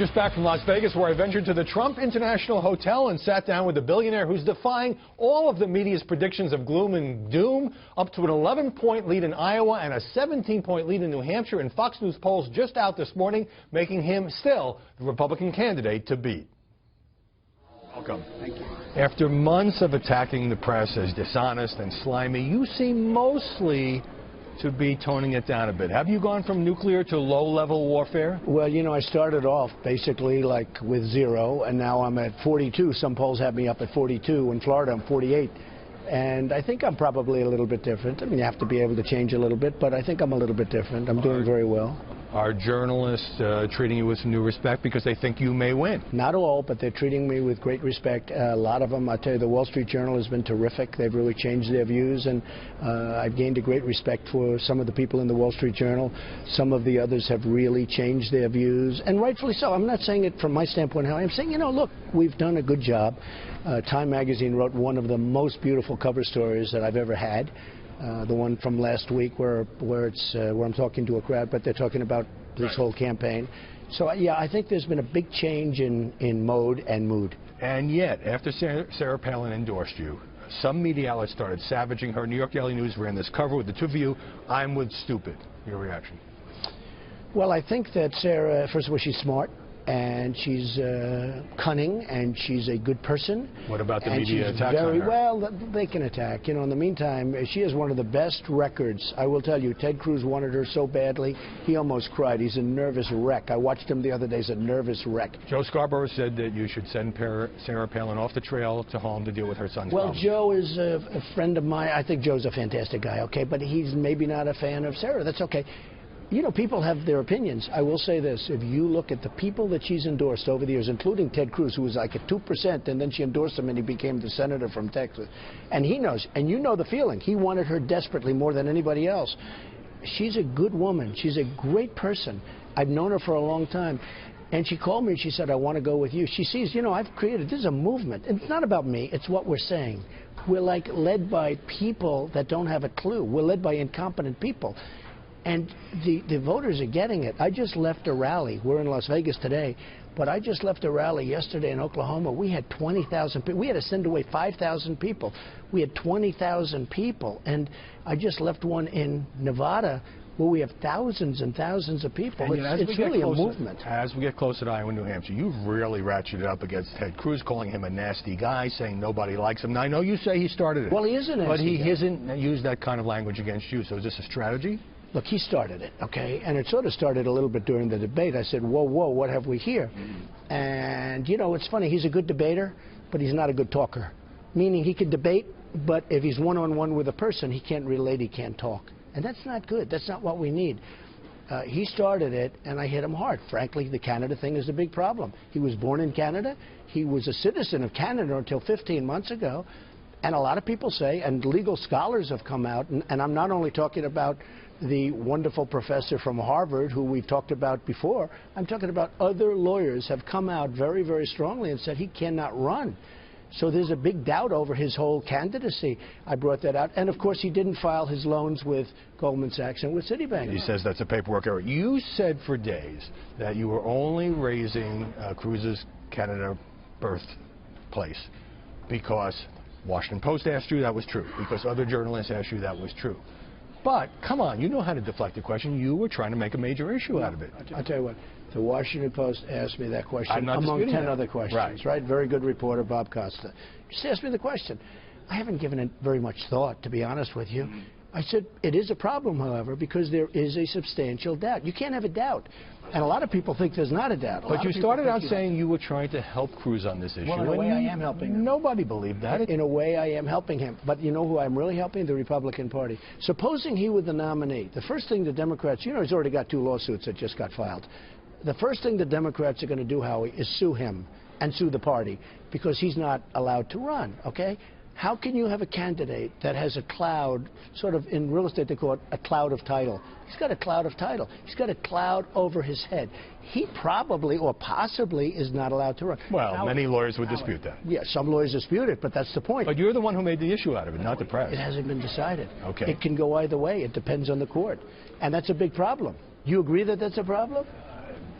just back from Las Vegas, where I ventured to the Trump International Hotel and sat down with the billionaire who's defying all of the media's predictions of gloom and doom, up to an 11-point lead in Iowa and a 17-point lead in New Hampshire. And Fox News polls just out this morning, making him still the Republican candidate to beat. Welcome. Thank you. After months of attacking the press as dishonest and slimy, you seem mostly to be toning it down a bit. Have you gone from nuclear to low-level warfare? Well, you know, I started off basically like with 0, and now I'm at 42. Some polls have me up at 42. In Florida, I'm 48. And I think I'm probably a little bit different. I mean, you have to be able to change a little bit, but I think I'm a little bit different. I'm doing very well. Are journalists treating you with some new respect because they think you may win? Not all, but they're treating me with great respect. A lot of them, I tell you, the Wall Street Journal has been terrific. They've really changed their views, and I've gained a great respect for some of the people in the Wall Street Journal. Some of the others have really changed their views, and rightfully so. I'm not saying it from my standpoint. I'm saying, you know, look, we've done a good job. Time magazine wrote one of the most beautiful cover stories that I've ever had. The one from last week where I'm talking to a crowd, but they're talking about this whole campaign. So, yeah, I think there's been a big change in mode and mood. And yet, after Sarah Palin endorsed you, some media outlets started savaging her. New York Daily News ran this cover with the two of you, "I'm with stupid." Your reaction? Well, I think that Sarah, first of all, she's smart. And she's cunning, and she's a good person. What about the media attacks on her? Well, they can attack. You know, in the meantime, she has one of the best records. I will tell you, Ted Cruz wanted her so badly, he almost cried. He's a nervous wreck. I watched him the other day. He's a nervous wreck. Joe Scarborough said that you should send Sarah Palin off the trail to home to deal with her son's problem. Well, Joe is a friend of mine. I think Joe's a fantastic guy, okay? But he's maybe not a fan of Sarah. That's okay. You know, people have their opinions. I will say this. If you look at the people that she's endorsed over the years, including Ted Cruz, who was like at 2%, and then she endorsed him and he became the senator from Texas. And he knows, and you know the feeling. He wanted her desperately more than anybody else. She's a good woman. She's a great person. I've known her for a long time. And she called me and she said, "I want to go with you." She sees, you know, I've created, this is a movement. And it's not about me. It's what we're saying. We're like led by people that don't have a clue. We're led by incompetent people. And the voters are getting it. I just left a rally. We're in Las Vegas today, but I just left a rally yesterday in Oklahoma. We had 20,000 people. We had to send away 5,000 people. We had 20,000 people. And I just left one in Nevada where we have thousands and thousands of people. It's really a movement. As we get closer to Iowa and New Hampshire, you've really ratcheted up against Ted Cruz, calling him a nasty guy, saying nobody likes him. Now, I know you say he started it. Well, he is a nasty guy. But he hasn't used that kind of language against you. So is this a strategy? Look, he started it, okay? And it sort of started a little bit during the debate. I said, whoa, whoa, what have we here? And, you know, it's funny. He's a good debater, but he's not a good talker. Meaning he can debate, but if he's one-on-one with a person, he can't relate, he can't talk. And that's not good. That's not what we need. He started it, and I hit him hard. Frankly, the Canada thing is a big problem. He was born in Canada. He was a citizen of Canada until 15 months ago. And a lot of people say, and legal scholars have come out, and I'm not only talking about the wonderful professor from Harvard who we've talked about before, I'm talking about other lawyers have come out very, very strongly and said he cannot run. So there's a big doubt over his whole candidacy. I brought that out. And, of course, he didn't file his loans with Goldman Sachs and with Citibank. He says that's a paperwork error. You said for days that you were only raising Cruz's Canada birthplace because Washington Post asked you that was true, because other journalists asked you that was true. But, come on, you know how to deflect the question. You were trying to make a major issue out of it. I'll tell you what, the Washington Post asked me that question among 10 other questions, right? Very good reporter, Bob Costa. Just asked me the question. I haven't given it very much thought, to be honest with you. I said, it is a problem, however, because there is a substantial doubt. You can't have a doubt. And a lot of people think there's not a doubt. But you started out saying you were trying to help Cruz on this issue. Well, in a way, I am helping him. Nobody believed that. In a way, I am helping him. But you know who I'm really helping? The Republican Party. Supposing he were the nominee, the first thing the Democrats, you know, he's already got 2 lawsuits that just got filed. The first thing the Democrats are going to do, Howie, is sue him and sue the party because he's not allowed to run, okay? How can you have a candidate that has a cloud, sort of in real estate they call it a cloud of title? He's got a cloud of title. He's got a cloud over his head. He probably or possibly is not allowed to run. Well, many lawyers would dispute that. Yeah, some lawyers dispute it, but that's the point. But you're the one who made the issue out of it, not the press. It hasn't been decided. Okay. It can go either way. It depends on the court. And that's a big problem. You agree that that's a problem?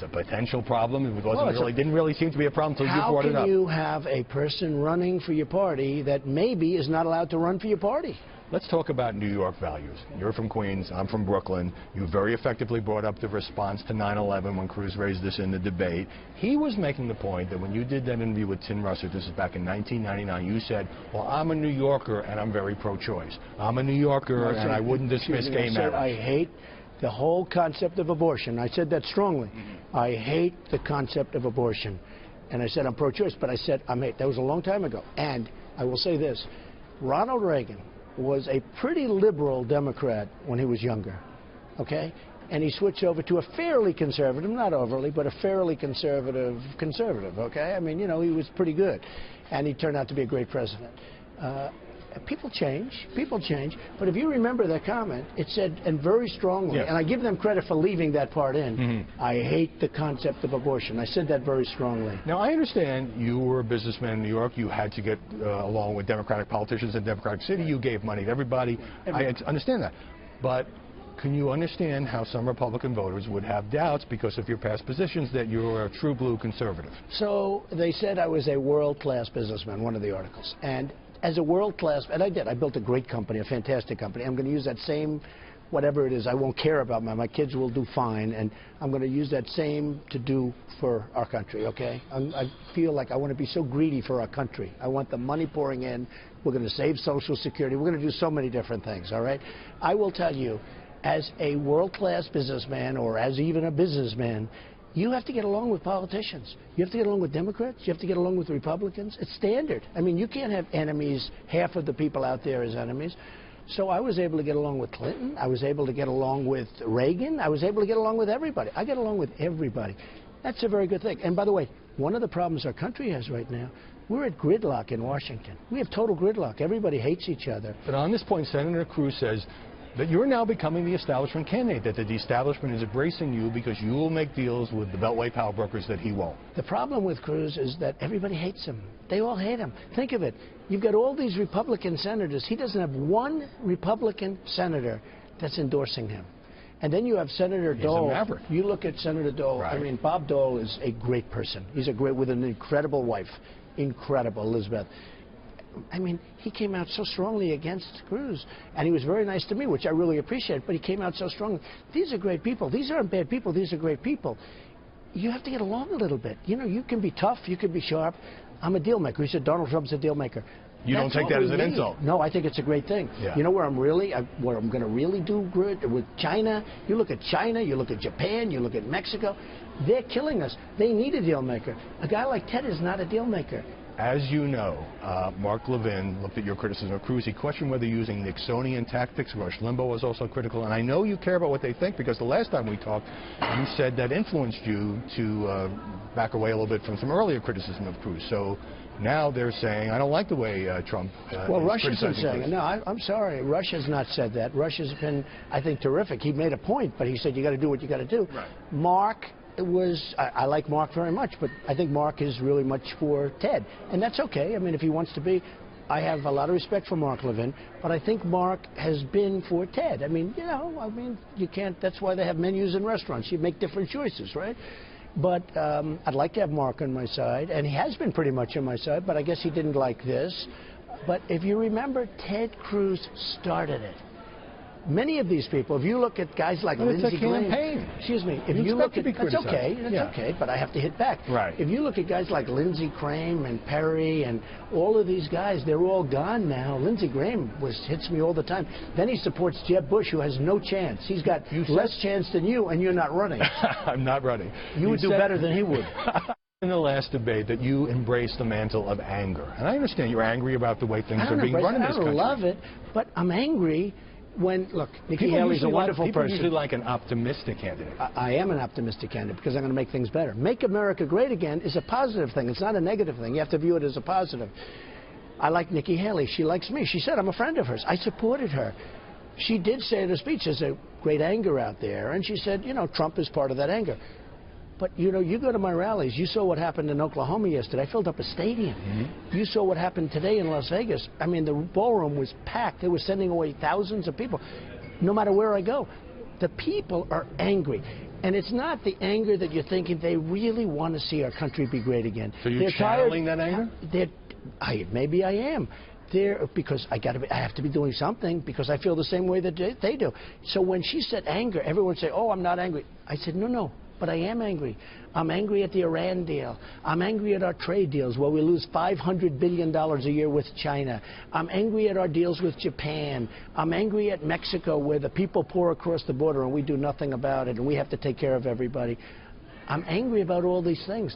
It's a potential problem. It didn't really seem to be a problem until you brought it up. How can you have a person running for your party that maybe is not allowed to run for your party? Let's talk about New York values. You're from Queens, I'm from Brooklyn. You very effectively brought up the response to 9/11 when Cruz raised this in the debate. He was making the point that when you did that interview with Tim Russert, this is back in 1999, you said, well, I'm a New Yorker and I'm very pro-choice. I'm a New Yorker and I wouldn't dismiss gay marriage. I hate the whole concept of abortion. I said that strongly. I hate the concept of abortion. And I said I'm pro-choice, but I said I'm hate. That was a long time ago. And I will say this. Ronald Reagan was a pretty liberal Democrat when he was younger, okay? And he switched over to a fairly conservative, not overly, but a fairly conservative, okay? I mean, you know, he was pretty good. And he turned out to be a great president. People change, but if you remember that comment, it said, and very strongly, and I give them credit for leaving that part in, I hate the concept of abortion. I said that very strongly. Now, I understand you were a businessman in New York. You had to get along with Democratic politicians in Democratic City. You gave money to everybody. I understand that. But can you understand how some Republican voters would have doubts because of your past positions that you're a true blue conservative? So they said I was a world-class businessman, one of the articles. And as a world-class, and I did. I built a great company, a fantastic company. I'm going to use that same, whatever it is, I won't care about my kids will do fine, and I'm going to use that same to do for our country, okay? I feel like I want to be so greedy for our country. I want the money pouring in. We're going to save Social Security. We're going to do so many different things, all right? I will tell you, as a world-class businessman or as even a businessman, you have to get along with politicians. You have to get along with Democrats. You have to get along with Republicans. It's standard. I mean, you can't have enemies, half of the people out there as enemies. So I was able to get along with Clinton. I was able to get along with Reagan. I was able to get along with everybody. I get along with everybody. That's a very good thing. And by the way, one of the problems our country has right now, we're at gridlock in Washington. We have total gridlock. Everybody hates each other. But on this point, Senator Cruz says that you're now becoming the establishment candidate, that the establishment is embracing you because you will make deals with the Beltway power brokers that he won't. The problem with Cruz is that everybody hates him. They all hate him. Think of it. You've got all these Republican senators. He doesn't have one Republican senator that's endorsing him. And then you have Senator Dole. He's a maverick. You look at Senator Dole. Right. I mean, Bob Dole is a great person. He's a great, with an incredible wife. Incredible, Elizabeth. I mean, he came out so strongly against Cruz, and he was very nice to me, which I really appreciate, but he came out so strongly. These are great people. These aren't bad people. These are great people. You have to get along a little bit. You know, you can be tough. You can be sharp. I'm a deal maker. He said Donald Trump's a deal maker. You don't take that as an insult? No, I think it's a great thing. Yeah. You know where I'm going to really do good with China? You look at China, you look at Japan, you look at Mexico. They're killing us. They need a deal maker. A guy like Ted is not a deal maker. As you know, Mark Levin looked at your criticism of Cruz. He questioned whether using Nixonian tactics. Rush Limbaugh was also critical. And I know you care about what they think because the last time we talked, you said that influenced you to back away a little bit from some earlier criticism of Cruz. So now they're saying, I don't like the way Trump well, is Rush isn't saying it. Cruz. No, I'm sorry. Rush has not said that. Rush has been, I think, terrific. He made a point, but he said you got to do what you got to do. Right. Mark I like Mark very much, but I think Mark is really much for Ted. And that's okay. I mean, if he wants to be, I have a lot of respect for Mark Levin, but I think Mark has been for Ted. I mean, you know, you can't, that's why they have menus in restaurants. You make different choices, right? But I'd like to have Mark on my side, and he has been pretty much on my side, but I guess he didn't like this. But if you remember, Ted Cruz started it. Many of these people, if you look at guys like Lindsey Graham, excuse me, if you look at, that's okay, okay, but I have to hit back. Right. If you look at guys like Lindsey Graham and Perry and all of these guys, they're all gone now. Lindsey Graham hits me all the time. Then he supports Jeb Bush, who has no chance. He's got less chance than you, and you're not running. I'm not running. You would do better than he would. In the last debate that you embraced the mantle of anger. And I understand you're angry about the way things are being run in this country. I don't love it, but I'm angry. Look, Nikki Haley's a wonderful person. People usually like an optimistic candidate. I am an optimistic candidate because I'm going to make things better. Make America great again is a positive thing. It's not a negative thing. You have to view it as a positive. I like Nikki Haley. She likes me. She said I'm a friend of hers. I supported her. She did say in her speech there's a great anger out there. And she said, you know, Trump is part of that anger. But, you know, you go to my rallies. You saw what happened in Oklahoma yesterday. I filled up a stadium. You saw what happened today in Las Vegas. I mean, the ballroom was packed. They were sending away thousands of people, no matter where I go. The people are angry. And it's not the anger that you're thinking. They really want to see our country be great again. So you're They're channeling tired. that anger? Maybe I am. Because I have to be doing something because I feel the same way that they do. So when she said anger, everyone would say, "Oh, I'm not angry." I said, "No, but I am angry. I'm angry at the Iran deal. I'm angry at our trade deals where we lose $500 billion a year with China. I'm angry at our deals with Japan. I'm angry at Mexico where the people pour across the border and we do nothing about it and we have to take care of everybody. I'm angry about all these things.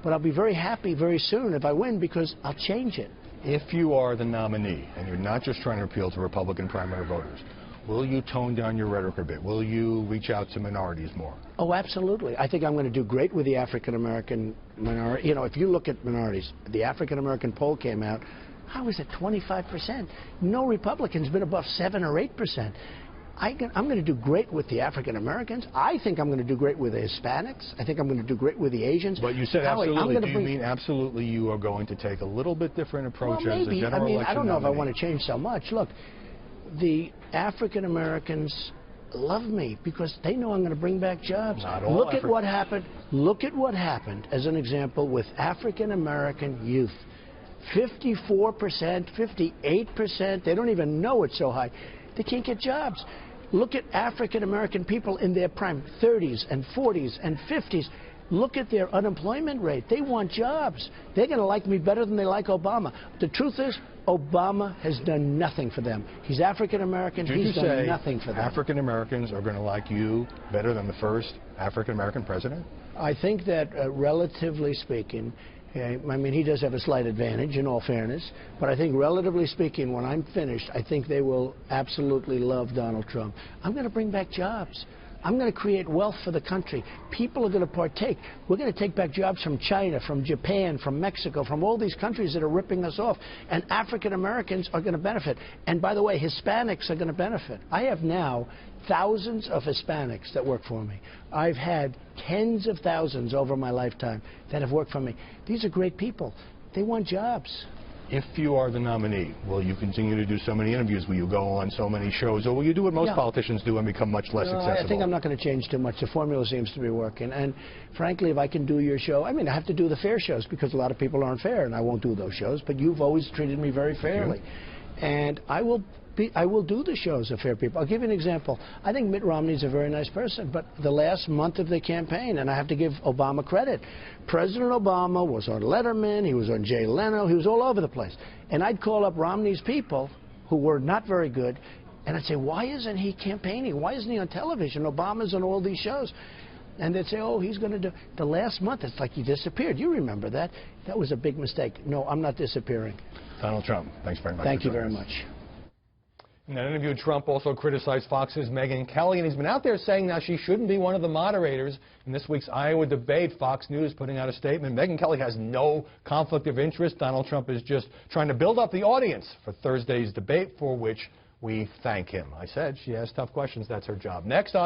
But I'll be very happy very soon if I win because I'll change it." If you are the nominee and you're not just trying to appeal to Republican primary voters, will you tone down your rhetoric a bit? Will you reach out to minorities more? Oh, absolutely. I think I'm going to do great with the African-American minority. You know, if you look at minorities, the African-American poll came out, how was it 25%? No Republican's been above 7 or 8%. I'm going to do great with the African Americans. I think I'm going to do great with the Hispanics. I think I'm going to do great with the Asians. But you said absolutely. Do you mean absolutely you are going to take a little bit different approach well, maybe. as a general election I don't know nominee? if I want to change so much. Look, the African Americans love me because they know I'm going to bring back jobs. Not all Look at what happened. Look at what happened, as an example, with African American youth. 54%, 58%. They don't even know it's so high. They can't get jobs. Look at African-American people in their prime, 30s and 40s and 50s. Look at their unemployment rate. They want jobs. They're going to like me better than they like Obama. The truth is, Obama has done nothing for them. He's African-American. He's done nothing for them. African-Americans are going to like you better than the first African-American president? I think that, relatively speaking, I mean, he does have a slight advantage, in all fairness. But I think, relatively speaking, when I'm finished, I think they will absolutely love Donald Trump. I'm going to bring back jobs. I'm going to create wealth for the country. People are going to partake. We're going to take back jobs from China, from Japan, from Mexico, from all these countries that are ripping us off. And African Americans are going to benefit. And by the way, Hispanics are going to benefit. I have now thousands of Hispanics that work for me. I've had tens of thousands over my lifetime that have worked for me. These are great people. They want jobs. If you are the nominee, will you continue to do so many interviews? Will you go on so many shows? Or will you do what most politicians do and become much less accessible? I think I'm not going to change too much. The formula seems to be working. And frankly, if I can do your show, I mean, I have to do the fair shows because a lot of people aren't fair, and I won't do those shows. But you've always treated me very fairly. And I will do the shows of fair people. I'll give you an example. I think Mitt Romney's a very nice person, but the last month of the campaign, and I have to give Obama credit, President Obama was on Letterman, he was on Jay Leno, he was all over the place. And I'd call up Romney's people, who were not very good, and I'd say, why isn't he campaigning? Why isn't he on television? Obama's on all these shows. And they'd say, oh, he's going to do. The last month, it's like he disappeared. You remember that. That was a big mistake. No, I'm not disappearing. Donald Trump, thanks very much. Thank you very much. In that interview, Trump also criticized Fox's Megyn Kelly, and he's been out there saying now she shouldn't be one of the moderators in this week's Iowa debate. Fox News putting out a statement. Megyn Kelly has no conflict of interest. Donald Trump is just trying to build up the audience for Thursday's debate, for which we thank him. I said she has tough questions. That's her job. Next on